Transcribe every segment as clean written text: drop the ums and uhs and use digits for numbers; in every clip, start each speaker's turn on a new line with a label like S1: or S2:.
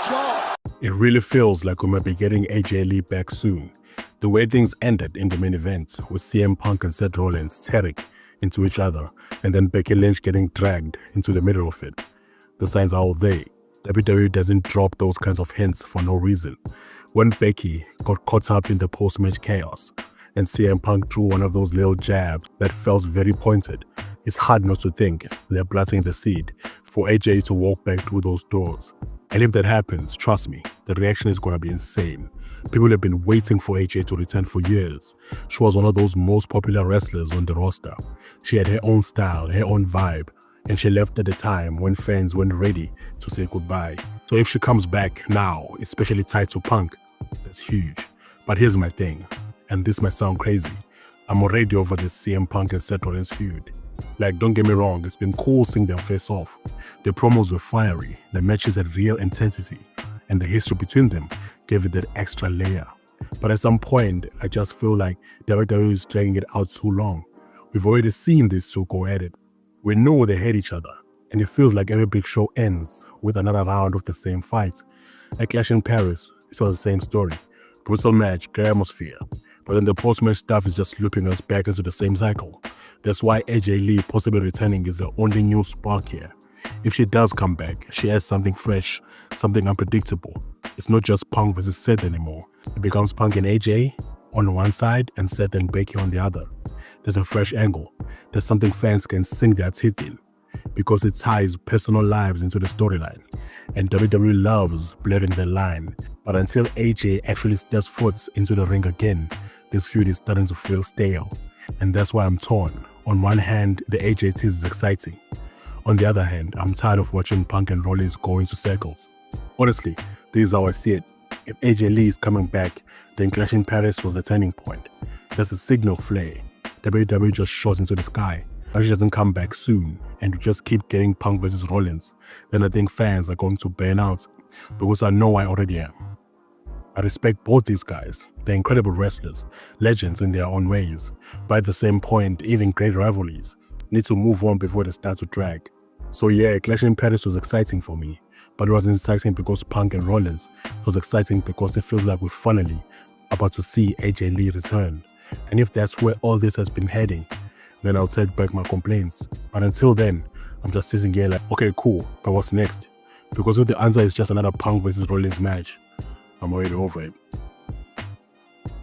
S1: job.
S2: It really feels like we might be getting AJ Lee back soon. The way things ended in the main event with CM Punk and Seth Rollins tearing into each other and then Becky Lynch getting dragged into the middle of it. The signs are all there. WWE doesn't drop those kinds of hints for no reason. When Becky got caught up in the post-match chaos and CM Punk threw one of those little jabs that felt very pointed, it's hard not to think they're planting the seed for AJ to walk back through those doors. And if that happens, trust me, the reaction is going to be insane. People have been waiting for AJ to return for years. She was one of those most popular wrestlers on the roster. She had her own style, her own vibe, and she left at a time when fans weren't ready to say goodbye. So if she comes back now, especially tied to Punk, that's huge. But here's my thing, and this might sound crazy. I'm already over this CM Punk and Seth Rollins feud. Like, don't get me wrong, it's been cool seeing them face off. The promos were fiery, the matches had real intensity, and the history between them gave it that extra layer. But at some point, I just feel like WWE is dragging it out too long. We've already seen these two go at it. We know they hate each other, and it feels like every big show ends with another round of the same fight. At Clash in Paris, it was the same story. Brutal match, great atmosphere. But then the post-match stuff is just looping us back into the same cycle. That's why AJ Lee possibly returning is the only new spark here. If she does come back, she adds something fresh, something unpredictable. It's not just Punk versus Seth anymore. It becomes Punk and AJ on one side and Seth and Becky on the other. There's a fresh angle. There's something fans can sink their teeth in because it ties personal lives into the storyline. And WWE loves blurring the line. But until AJ actually steps foot into the ring again, this feud is starting to feel stale. And that's why I'm torn. On one hand, the AJ tease is exciting. On the other hand, I'm tired of watching Punk and Rollins go into circles. Honestly, this is how I see it. If AJ Lee is coming back, then Clash in Paris was a turning point. There's a signal flare. WWE just shot into the sky. If she doesn't come back soon, and we just keep getting Punk versus Rollins, then I think fans are going to burn out, because I know I already am. I respect both these guys. They're incredible wrestlers, legends in their own ways. But at the same point, even great rivalries need to move on before they start to drag. So yeah, Clash in Paris was exciting for me, but it wasn't exciting because Punk and Rollins. It was exciting because it feels like we're finally about to see AJ Lee return. And if that's where all this has been heading, then I'll take back my complaints. But until then, I'm just sitting here like, okay, cool, but what's next? Because if the answer is just another Punk versus Rollins match, I'm already over it.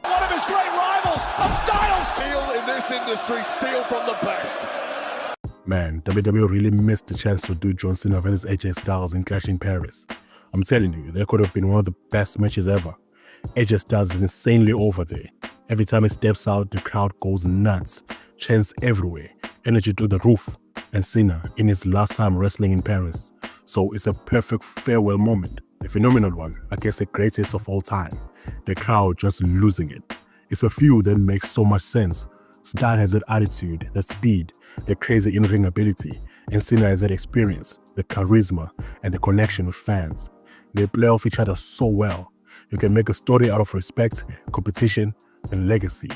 S1: One of his great rivals, a style steal in this industry, steal from the best.
S2: Man, WWE really missed the chance to do John Cena versus AJ Styles in Clash in Paris. I'm telling you, that could have been one of the best matches ever. AJ Styles is insanely over there. Every time he steps out, the crowd goes nuts. Chants everywhere, energy to the roof. And Cena in his last time wrestling in Paris. So it's a perfect farewell moment. A phenomenal one, I guess the greatest of all time. The crowd just losing it. It's a feud that makes so much sense. Styles has that attitude, that speed, the crazy in-ring ability, and Cena has that experience, the charisma, and the connection with fans. They play off each other so well. You can make a story out of respect, competition, and legacy.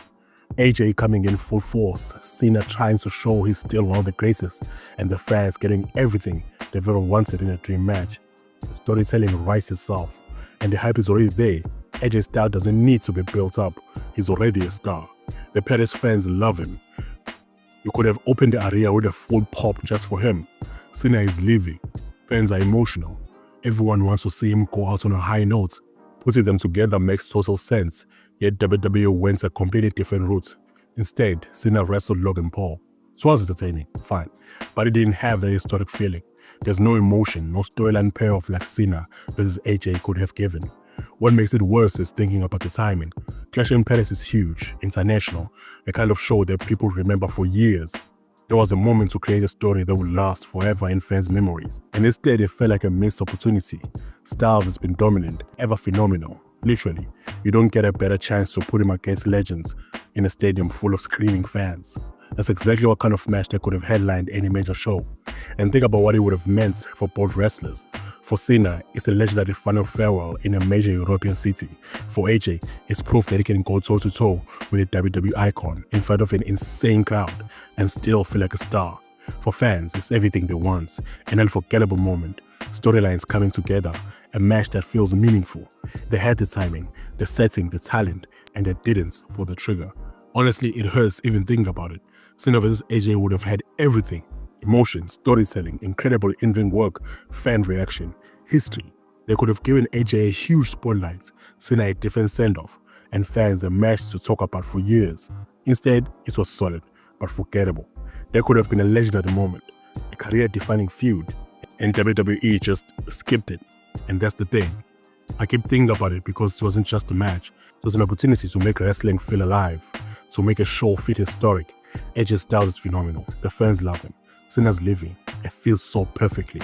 S2: AJ coming in full force, Cena trying to show he's still one of the greatest, and the fans getting everything they've ever wanted in a dream match. The storytelling writes itself, and the hype is already there. AJ Styles doesn't need to be built up. He's already a star. The Paris fans love him. You could have opened the area with a full pop just for him. Cena is leaving. Fans are emotional. Everyone wants to see him go out on a high note. Putting them together makes total sense, yet WWE went a completely different route. Instead, Cena wrestled Logan Paul. It was entertaining, fine, but it didn't have that historic feeling. There's no emotion, no storyline payoff like Cena versus AJ could have given. What makes it worse is thinking about the timing. Clash in Paris is huge, international, a kind of show that people remember for years. There was a moment to create a story that would last forever in fans' memories, and instead it felt like a missed opportunity. Styles has been dominant, ever phenomenal. Literally, you don't get a better chance to put him against legends in a stadium full of screaming fans. That's exactly what kind of match that could have headlined any major show. And think about what it would have meant for both wrestlers. For Cena, it's a legendary final farewell in a major European city. For AJ, it's proof that he can go toe-to-toe with a WWE icon in front of an insane crowd and still feel like a star. For fans, it's everything they want, an unforgettable moment. storylines coming together, a match that feels meaningful. They had the timing, the setting, the talent, and they didn't pull the trigger. Honestly, it hurts even thinking about it. Cena vs AJ would have had everything: emotion, storytelling, incredible in-ring work, fan reaction, history. They could have given AJ a huge spotlight, Cena a different send-off, and fans a match to talk about for years. Instead, it was solid, but forgettable. There could have been a legendary moment, a career-defining feud, and WWE just skipped it. And that's the thing. I keep thinking about it because it wasn't just a match. It was an opportunity to make wrestling feel alive, to make a show feel historic. AJ's style is phenomenal. The fans love him. Cena's living. It feels so perfectly.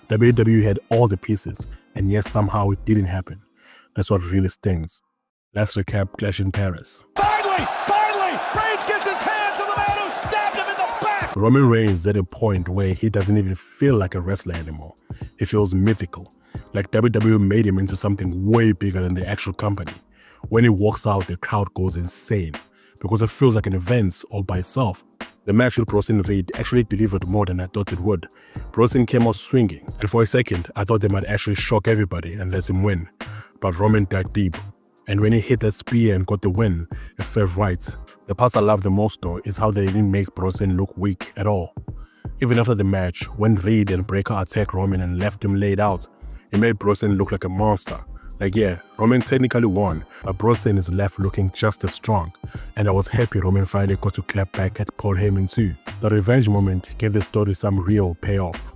S2: WWE had all the pieces, and yet somehow it didn't happen. That's what really stings. Let's recap Clash in Paris.
S1: Finally! Reigns gets his hands on the man who stabbed him in the back!
S2: Roman Reigns is at a point where he doesn't even feel like a wrestler anymore. He feels mythical. Like WWE made him into something way bigger than the actual company. When he walks out, the crowd goes insane because it feels like an event all by itself. The match with Bros and Reed actually delivered more than I thought it would. Bros came out swinging, and for a second, I thought they might actually shock everybody and let him win. But Roman dug deep, and when he hit that spear and got the win, it felt right. The parts I love the most though is how they didn't make Bros look weak at all. Even after the match, when Reed and Breakker attacked Roman and left him laid out, it made Bros look like a monster. Like yeah, Roman technically won, but Bros is left looking just as strong. And I was happy Roman finally got to clap back at Paul Heyman too. The revenge moment gave the story some real payoff.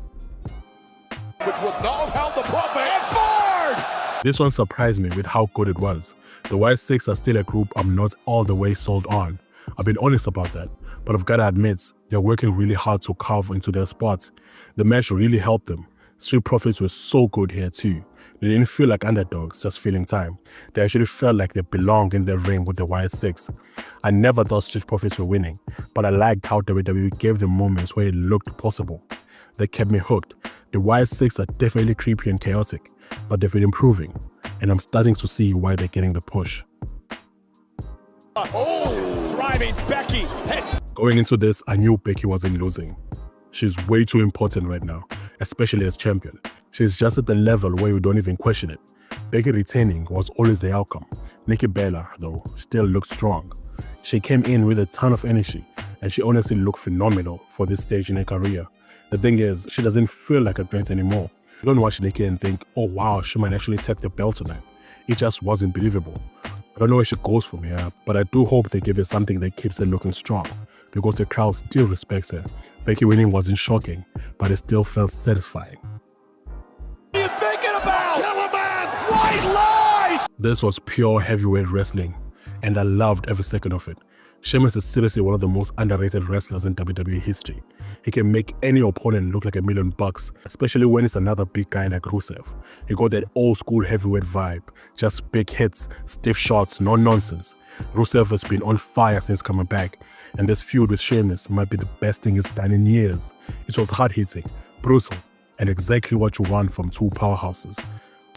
S1: Which would not have held the profit. Forward!
S2: This one surprised me with how good it was. The White Six are still a group I'm not all the way sold on. I've been honest about that, but I've gotta admit, they're working really hard to carve into their spots. The match really helped them. Street Profits were so good here too. They didn't feel like underdogs just filling time. They actually felt like they belonged in the ring with the White Six. I never thought Street Profits were winning, but I liked how WWE gave them moments where it looked possible. They kept me hooked. The White Six are definitely creepy and chaotic, but they've been improving, and I'm starting to see why they're getting the push.
S1: Oh, driving Becky. Head.
S2: Going into this, I knew Becky wasn't losing. She's way too important right now, especially as champion. She's just at the level where you don't even question it. Becky retaining was always the outcome. Nikki Bella, though, still looks strong. She came in with a ton of energy, and she honestly looked phenomenal for this stage in her career. The thing is, she doesn't feel like a threat anymore. You don't watch Nikki and think, oh wow, she might actually take the belt tonight. It just wasn't believable. I don't know where she goes from here, but I do hope they give her something that keeps her looking strong, because the crowd still respects her. Becky winning wasn't shocking, but it still felt satisfying.
S1: What are you thinking about? Kill a man! White lies!
S2: This was pure heavyweight wrestling, and I loved every second of it. Sheamus is seriously one of the most underrated wrestlers in WWE history. He can make any opponent look like $1 million, especially when it's another big guy like Rusev. He got that old school heavyweight vibe, just big hits, stiff shots, no nonsense. Rusev has been on fire since coming back, and this feud with Sheamus might be the best thing he's done in years. It was hard-hitting, brutal, and exactly what you want from two powerhouses.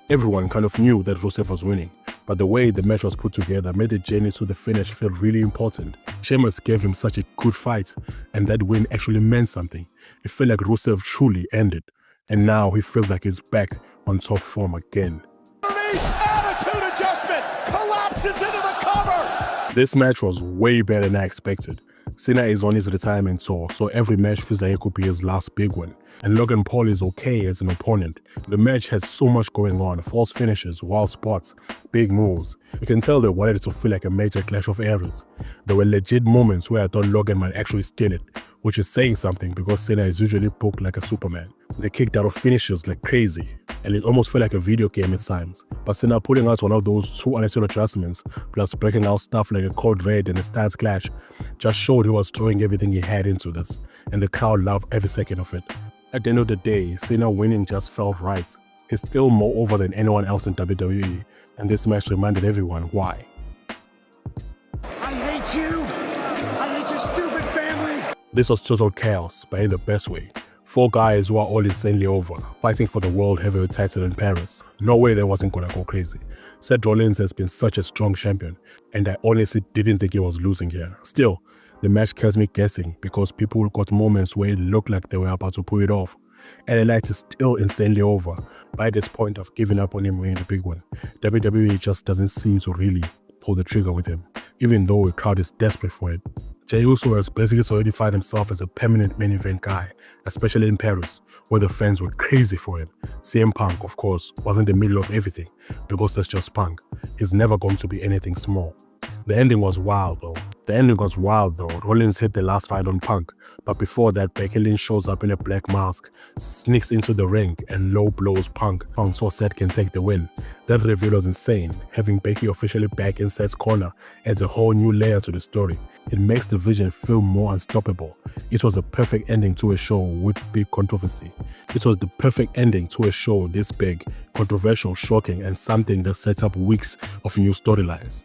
S2: Everyone kind of knew that Rusev was winning, but the way the match was put together made the journey to the finish feel really important. Sheamus gave him such a good fight, and that win actually meant something. It felt like Rusev truly ended, and now he feels like he's back on top form again.
S1: Attitude adjustment collapses into the cover.
S2: This match was way better than I expected. Cena is on his retirement tour, so every match feels like it could be his last big one. And Logan Paul is okay as an opponent. The match has so much going on: false finishes, wild spots, big moves. You can tell they wanted it to feel like a major clash of eras. There were legit moments where I thought Logan might actually steal it, which is saying something because Cena is usually booked like a Superman. They kicked out of finishes like crazy, and it almost felt like a video game at times. But Cena pulling out one of those two unnecessary adjustments, plus breaking out stuff like a code red and a stance clash, just showed he was throwing everything he had into this, and the crowd loved every second of it. At the end of the day, Cena winning just felt right. He's still more over than anyone else in WWE, and this match reminded everyone why.
S3: I hate you! I hate your stupid family!
S2: This was total chaos, but in the best way. 4 guys who are all insanely over, fighting for the World Heavyweight title in Paris. No way they wasn't gonna go crazy. Seth Rollins has been such a strong champion, and I honestly didn't think he was losing here. Still, the match kept me guessing because people got moments where it looked like they were about to pull it off. LA Knight is still insanely over. By this point of giving up on him winning the big one, WWE just doesn't seem to really pull the trigger with him, even though the crowd is desperate for it. Jey Uso has basically solidified himself as a permanent main event guy, especially in Paris, where the fans were crazy for him. CM Punk, of course, wasn't in the middle of everything, because that's just Punk. He's never going to be anything small. The ending was wild though. Rollins hit the last ride on Punk, but before that, Becky Lynch shows up in a black mask, sneaks into the ring, and low blows Punk. Punk so Seth can take the win. That reveal was insane. Having Becky officially back in Seth's corner adds a whole new layer to the story. It makes the Vision feel more unstoppable. It was a perfect ending to a show with big controversy. It was the perfect ending to a show this big, controversial, shocking, and something that sets up weeks of new storylines.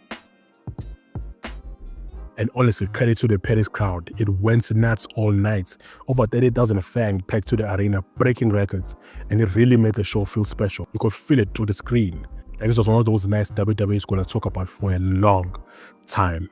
S2: And honestly, credit to the Paris crowd. It went nuts all night. Over 30,000 fans packed to the arena, breaking records. And it really made the show feel special. You could feel it through the screen. Like this was one of those nights WWE is going to talk about for a long time.